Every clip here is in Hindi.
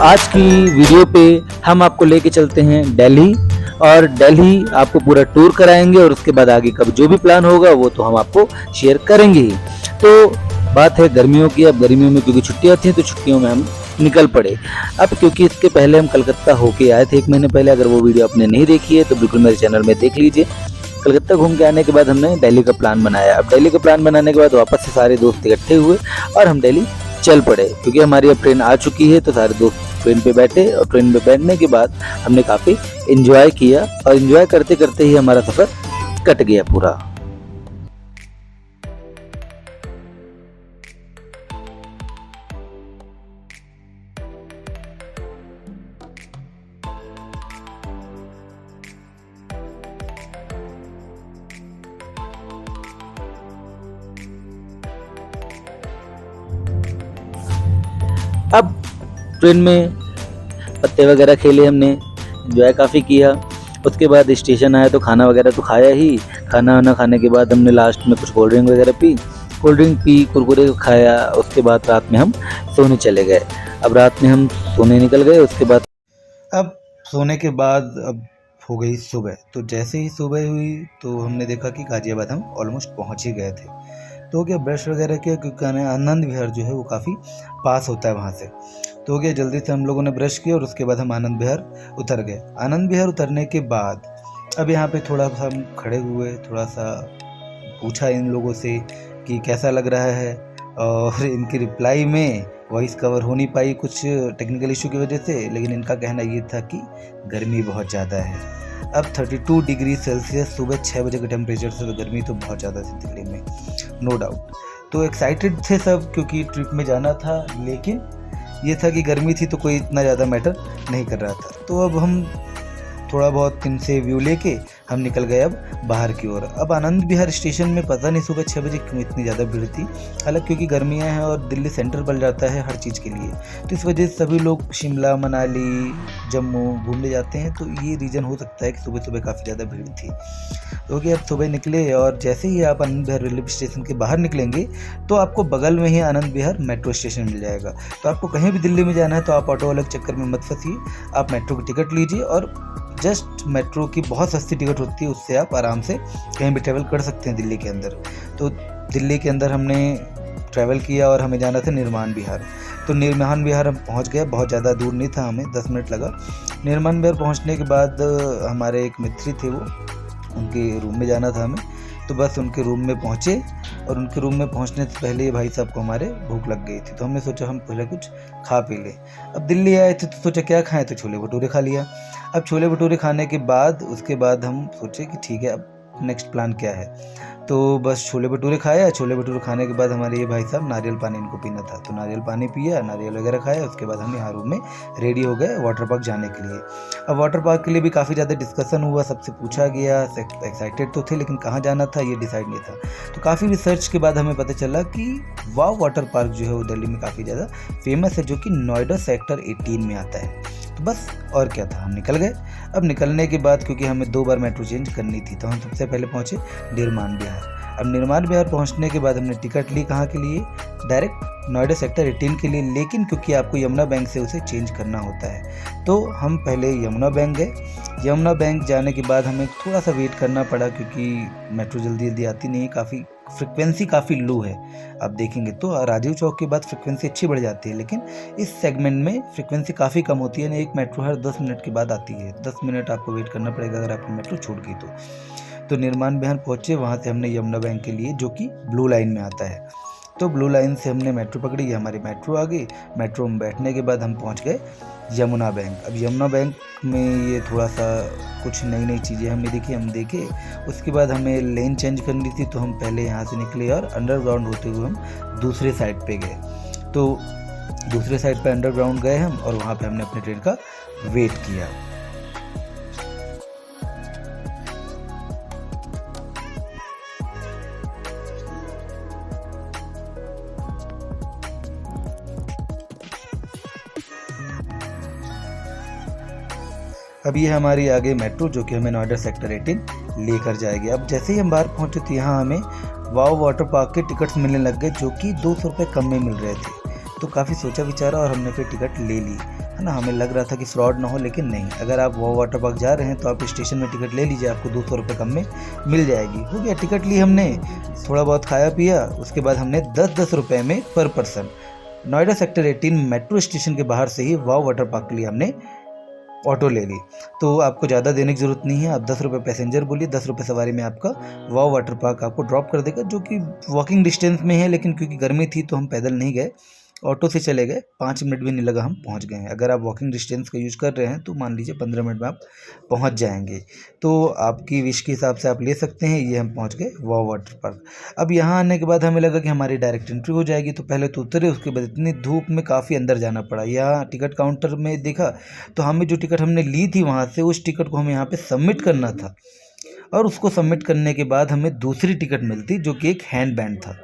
आज की वीडियो पे हम आपको लेके चलते हैं दिल्ली और दिल्ली आपको पूरा टूर कराएंगे और उसके बाद आगे का जो भी प्लान होगा वो तो हम आपको शेयर करेंगे ही। तो बात है गर्मियों की। अब गर्मियों में क्योंकि छुट्टियां थी तो छुट्टियों में हम निकल पड़े। अब क्योंकि इसके पहले हम कलकत्ता होके आए थे 1 महीने पहले, अगर वो वीडियो आपने नहीं देखी है तो बिल्कुल मेरे चैनल में देख लीजिए। कलकत्ता घूम के आने के बाद हमने दिल्ली का प्लान बनाया। अब दिल्ली का प्लान बनाने के बाद वापस से सारे दोस्त इकट्ठे हुए और हम दिल्ली चल पड़े। क्योंकि हमारी अब ट्रेन आ चुकी है तो सारे दोस्त ट्रेन पे बैठे और ट्रेन पे बैठने के बाद हमने काफ़ी एंजॉय किया और एंजॉय करते करते ही हमारा सफ़र कट गया पूरा। अब ट्रेन में पत्ते वगैरह खेले हमने, एंजॉय काफ़ी किया। उसके बाद स्टेशन आया तो खाना वगैरह तो खाया ही। खाना वाना खाने के बाद हमने लास्ट में कुछ कोल्ड ड्रिंक वगैरह पी, कुरकुरे खाया। उसके बाद रात में हम सोने चले गए। अब रात में हम सोने निकल गए। उसके बाद अब सोने के बाद अब हो गई सुबह। तो जैसे ही सुबह हुई तो हमने देखा कि गाज़ियाबाद हम ऑलमोस्ट पहुंच ही गए थे। तो हो गया ब्रश वगैरह किया क्योंकि आनंद विहार जो है वो काफ़ी पास होता है वहाँ से। तो हो गया जल्दी से हम लोगों ने ब्रश किया और उसके बाद हम आनंद विहार उतर गए। आनंद विहार उतरने के बाद अब यहाँ पे थोड़ा सा हम खड़े हुए, थोड़ा सा पूछा इन लोगों से कि कैसा लग रहा है, और इनकी रिप्लाई में वॉइस कवर हो नहीं पाई कुछ टेक्निकल इशू की वजह से। लेकिन इनका कहना ये था कि गर्मी बहुत ज़्यादा है। अब 32 डिग्री सेल्सियस सुबह 6 बजे के टेम्परेचर से, तो गर्मी तो बहुत ज़्यादा थी दिल्ली में, नो डाउट। तो एक्साइटेड थे सब क्योंकि ट्रिप में जाना था, लेकिन ये था कि गर्मी थी तो कोई इतना ज़्यादा मैटर नहीं कर रहा था। तो अब हम थोड़ा बहुत इनसे व्यू लेके हम निकल गए अब बाहर की ओर। अब आनंद विहार स्टेशन में पता नहीं सुबह 6 बजे क्यों इतनी ज़्यादा भीड़ थी। हालांकि क्योंकि गर्मियाँ हैं और दिल्ली सेंटर बन जाता है हर चीज़ के लिए, तो इस वजह से सभी लोग शिमला, मनाली, जम्मू घूमने जाते हैं। तो ये रीज़न हो सकता है कि सुबह सुबह काफ़ी ज़्यादा भीड़ थी। तो कि अब सुबह निकले और जैसे ही आप आनंद विहार रेलवे स्टेशन के बाहर निकलेंगे तो आपको बगल में ही आनंद विहार मेट्रो स्टेशन मिल जाएगा। तो आपको कहीं भी दिल्ली में जाना है तो आप ऑटो वाले के चक्कर में मत फंसिए, आप मेट्रो की टिकट लीजिए और जस्ट मेट्रो की बहुत सस्ती टिकट होती है, उससे आप आराम से कहीं भी ट्रैवल कर सकते हैं दिल्ली के अंदर। तो दिल्ली के अंदर हमने ट्रैवल किया और हमें जाना था निर्माण विहार। तो निर्माण विहार हम पहुंच गए, बहुत ज़्यादा दूर नहीं था, हमें 10 मिनट लगा। निर्माण विहार पहुंचने के बाद हमारे एक मित्र थे, वो उनके रूम में जाना था हमें। तो बस उनके रूम में पहुँचे और उनके रूम में पहुँचने से पहले भाई साहब को हमारे भूख लग गई थी। तो हमने सोचा हम पहले कुछ खा पी ले। अब दिल्ली आए थे तो सोचा क्या खाएं, तो छोले भटूरे खा लिया। अब छोले भटूरे खाने के बाद उसके बाद हम सोचे कि ठीक है अब नेक्स्ट प्लान क्या है। तो बस छोले भटूरे खाया। छोले भटूरे खाने के बाद हमारे ये भाई साहब नारियल पानी इनको पीना था, तो नारियल पानी पिया, नारियल वगैरह खाया। उसके बाद हम यहाँ रूम में रेडी हो गए वाटर पार्क जाने के लिए। अब वाटर पार्क के लिए भी काफ़ी ज़्यादा डिस्कशन हुआ, सबसे पूछा गया, एक्साइटेड तो थे लेकिन कहाँ जाना था ये डिसाइड नहीं था। तो काफ़ी रिसर्च के बाद हमें पता चला कि वाव वाटर पार्क जो है वो दिल्ली में काफ़ी ज़्यादा फेमस है, जो कि नोएडा सेक्टर 18 में आता है। तो बस और क्या था, हम निकल गए। अब निकलने के बाद क्योंकि हमें 2 बार मेट्रो चेंज करनी थी तो हम सबसे पहले पहुँचे निर्माण विहार। अब निर्माण विहार पहुँचने के बाद हमने टिकट ली कहाँ के लिए, डायरेक्ट नोएडा सेक्टर 18 के लिए। लेकिन क्योंकि आपको यमुना बैंक से उसे चेंज करना होता है तो हम पहले यमुना बैंक गए। यमुना बैंक जाने के बाद हमें थोड़ा सा वेट करना पड़ा क्योंकि मेट्रो जल्दी जल्दी आती नहीं है, काफ़ी फ्रिक्वेंसी काफ़ी लो है। आप देखेंगे तो राजीव चौक के बाद फ्रिक्वेंसी अच्छी बढ़ जाती है, लेकिन इस सेगमेंट में फ्रिक्वेंसी काफ़ी कम होती है। एक मेट्रो हर 10 मिनट के बाद आती है, 10 मिनट आपको वेट करना पड़ेगा अगर आपकी मेट्रो छूट गई तो निर्माण विहार पहुँचे। वहाँ से हमने यमुना बैंक के लिए, जो कि ब्लू लाइन में आता है, तो ब्लू लाइन से हमने मेट्रो पकड़ी। ये हमारी मेट्रो आ गई। मेट्रो में बैठने के बाद हम पहुँच गए यमुना बैंक। अब यमुना बैंक में ये थोड़ा सा कुछ नई नई चीज़ें हमने देखी, हम देखे। उसके बाद हमें लेन चेंज करनी थी तो हम पहले यहाँ से निकले और अंडरग्राउंड होते हुए हम दूसरे साइड पे गए। तो दूसरे साइड पे अंडरग्राउंड गए हम और वहाँ पे हमने अपने ट्रेन का वेट किया। अब ये हमारी आगे मेट्रो, जो कि हमें नोएडा सेक्टर 18 लेकर जाएगी। अब जैसे ही हम बाहर पहुँचे तो यहाँ हमें वाव वाटर पार्क के टिकट्स मिलने लग गए, जो कि 200 रुपये कम में मिल रहे थे। तो काफ़ी सोचा विचारा और हमने फिर टिकट ले ली। है ना। हमें लग रहा था कि फ्रॉड ना हो, लेकिन नहीं। अगर आप वाव वाटर पार्क जा रहे हैं तो आप स्टेशन में टिकट ले लीजिए, आपको 200 रुपये कम में मिल जाएगी। हो गया, टिकट ली हमने, थोड़ा बहुत खाया पिया, उसके बाद हमने 10-10 रुपये में पर person Noida sector 18 metro station के बाहर से ही वाव वाटर पार्क के लिए हमने ऑटो ले ली। तो आपको ज़्यादा देने की ज़रूरत नहीं है, आप 10 रुपये पैसेंजर बोलिए, 10 रुपये सवारी में आपका वाव वाटर पार्क आपको ड्रॉप कर देगा, जो कि वॉकिंग डिस्टेंस में है। लेकिन क्योंकि गर्मी थी तो हम पैदल नहीं गए, ऑटो से चले गए, 5 मिनट भी नहीं लगा, हम पहुंच गए हैं। अगर आप वॉकिंग डिस्टेंस का यूज़ कर रहे हैं तो मान लीजिए 15 मिनट में आप पहुंच जाएंगे। तो आपकी विश के हिसाब से आप ले सकते हैं। ये हम पहुंच गए वाव वाटर पार्क। अब यहाँ आने के बाद हमें लगा कि हमारी डायरेक्ट एंट्री हो जाएगी, तो पहले तो उतरे, उसके बाद इतनी धूप में काफ़ी अंदर जाना पड़ा। यहाँ टिकट काउंटर में देखा तो हमें जो टिकट हमने ली थी वहाँ से, उस टिकट को हमें यहाँ पर सबमिट करना था, और उसको सबमिट करने के बाद हमें दूसरी टिकट मिलती जो कि एक हैंड बैंड था।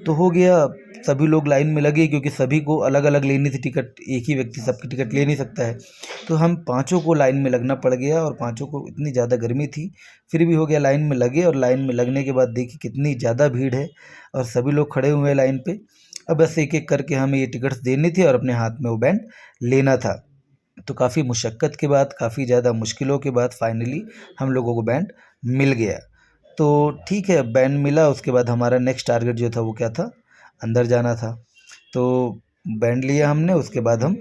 तो हो गया, सभी लोग लाइन में लगे, क्योंकि सभी को अलग अलग लेनी थी टिकट, एक ही व्यक्ति सबकी टिकट ले नहीं सकता है। तो हम पांचों को लाइन में लगना पड़ गया, और पांचों को इतनी ज़्यादा गर्मी थी, फिर भी हो गया, लाइन में लगे। और लाइन में लगने के बाद देखिए कितनी ज़्यादा भीड़ है, और सभी लोग खड़े हुए हैं लाइन पे। अब बस एक एक करके हमें ये टिकट्स देनी थी और अपने हाथ में वो बैंड लेना था। तो काफ़ी मुशक्क़त के बाद, काफ़ी ज़्यादा मुश्किलों के बाद फाइनली हम लोगों को बैंड मिल गया। तो ठीक है, बैंड मिला। उसके बाद हमारा नेक्स्ट टारगेट जो था वो क्या था, अंदर जाना था। तो बैंड लिया हमने, उसके बाद हम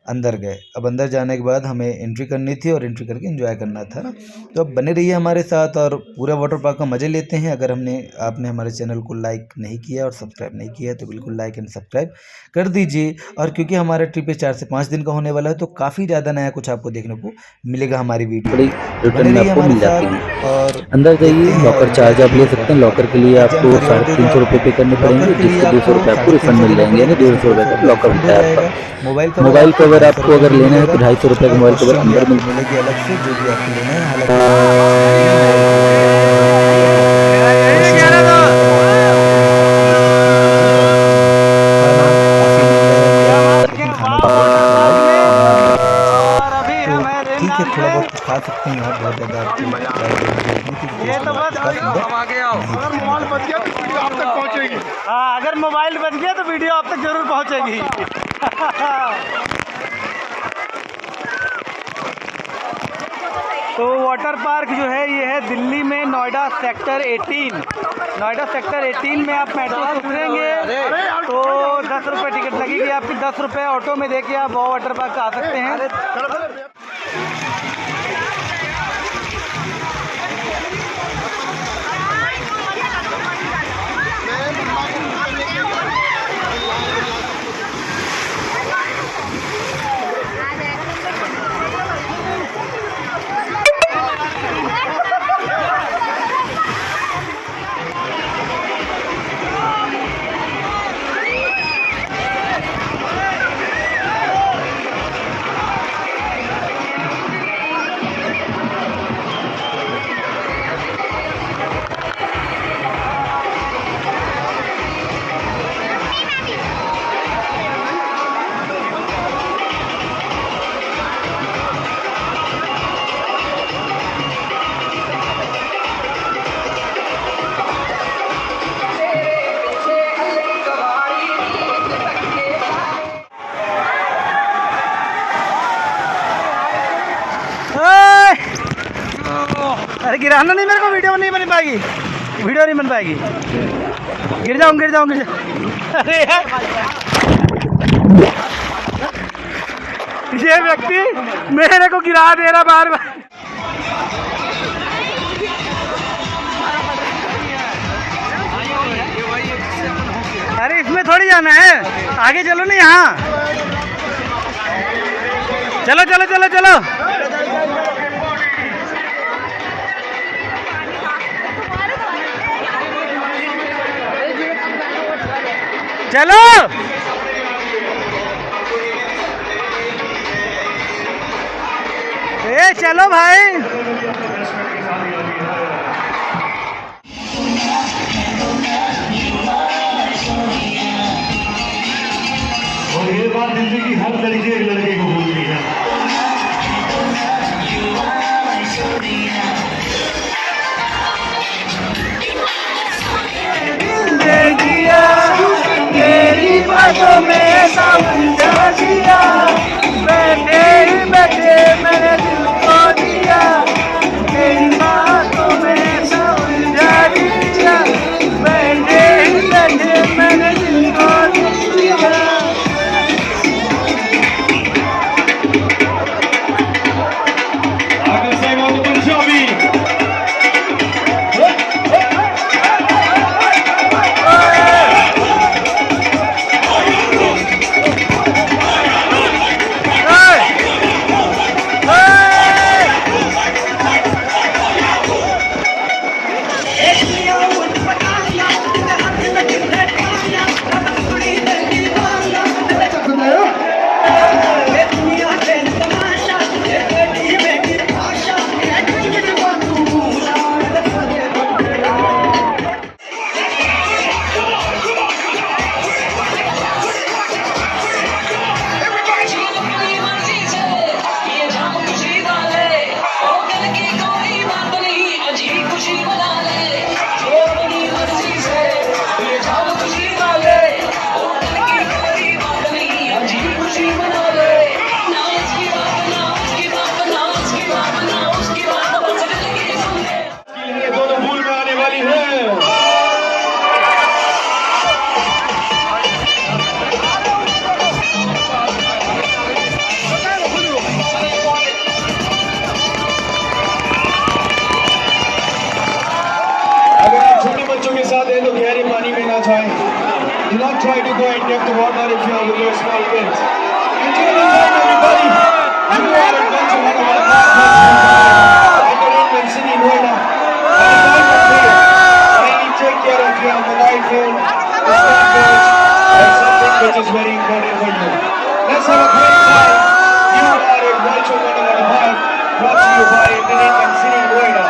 अंदर गए। अब अंदर जाने के बाद हमें एंट्री करनी थी, और एंट्री करके एंजॉय करना था ना। तो अब बने रहिए हमारे साथ और पूरा वाटर पार्क का मज़े लेते हैं। अगर आपने हमारे चैनल को लाइक नहीं किया और सब्सक्राइब नहीं किया है तो बिल्कुल लाइक एंड सब्सक्राइब कर दीजिए। और क्योंकि हमारा ट्रिप 4 से 5 दिन का होने वाला है, तो काफ़ी ज़्यादा नया कुछ आपको देखने को मिलेगा हमारी वीडियो। रिटर्न में आपको मिल जाती है। और अंदर जाइए, लॉकर चार्ज आप ले सकते हैं। लॉकर के लिए आपको 350 रुपये पे करने पड़ेंगे, जिससे 200 रुपये आपको रिफंड मिल जाएंगे, यानी 150 रुपये का लॉकर मिलता है आपका। मोबाइल कवर आपको अगर लेना है तो 250 रुपये का मोबाइल कवर अंदर मिलेगी अलग से, जो भी आपको लेना है। हालांकि ठीक है, थोड़ा बहुत कुछ खा सकते हैं यहाँ, बहुत ज़्यादा ये तो बस अगर मोबाइल बच गया तो वीडियो आप तक पहुँचेगी। हाँ, अगर मोबाइल बच गया तो वीडियो आप तक जरूर पहुँचेगी। तो वाटर पार्क जो है ये है दिल्ली में, नोएडा सेक्टर 18। नोएडा सेक्टर 18 में आप मेट्रो से उतरेंगे तो 10 रुपये टिकट लगेगी आपकी। 10 रुपये ऑटो में देके आप वाव वाटर पार्क आ सकते हैं। अरे गिराना नहीं, मेरे को वीडियो नहीं बन पाएगी, वीडियो नहीं बन पाएगी। गिर जाऊँ गिर जाऊँ गिर जाऊँ। अरे यार, ये व्यक्ति मेरे को गिरा दे रहा बार बार। अरे इसमें थोड़ी जाना है, आगे चलो ना, यहाँ चलो चलो चलो चलो। चलो ए चलो भाई। और ये बात जिंदगी हर तरीके के लड़के को बोलती है। मेरी बातों में समझा दिया। बैठे ही बैठे मैंने दिल को दिया, तेरी बातों में सब उलझा दिया, बैठे ही बैठे मैंने दिल को दिया। आगे से वो Punjabi Do not try to go and depth the water if you are with your small kids. Enjoy everybody. You are adventure one of our past entertainment city Noida. And the time of day, kindly take care of your mobile phone, the smartwatch, and something which is very important for you. Let's have a great time. You are adventure one of our past, brought to you by Entertainment City Noida.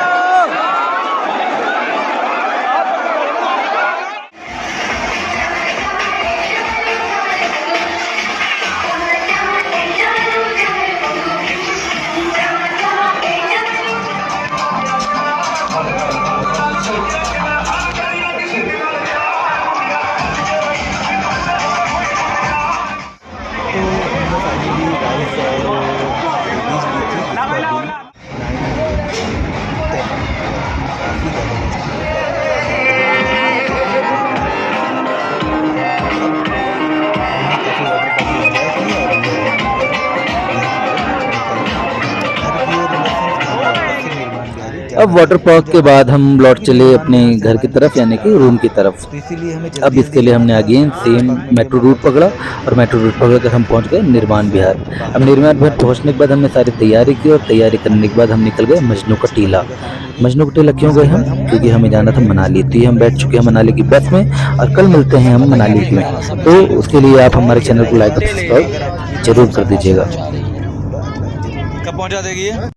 अब वाटर पार्क के बाद हम लौट चले अपने घर की तरफ यानी कि रूम की तरफ। तो इसीलिए हमें अब इसके लिए हमने अगेन सेम मेट्रो रूट पकड़ा और मेट्रो रूट पकड़कर हम पहुंच गए निर्माण विहार। अब निर्माण विहार पहुंचने के बाद हमने सारी तैयारी की और तैयारी करने के बाद हम निकल गए मजनू का टीला। मजनू का टीला क्यों गए हम? क्योंकि हमें जाना था मनाली। तो ये हम बैठ चुके हैं मनाली की बस में और कल मिलते हैं हम मनाली में। तो उसके लिए आप हमारे चैनल को लाइक और सब्सक्राइब जरूर कर दीजिएगा। कब पहुंचा देगी ये?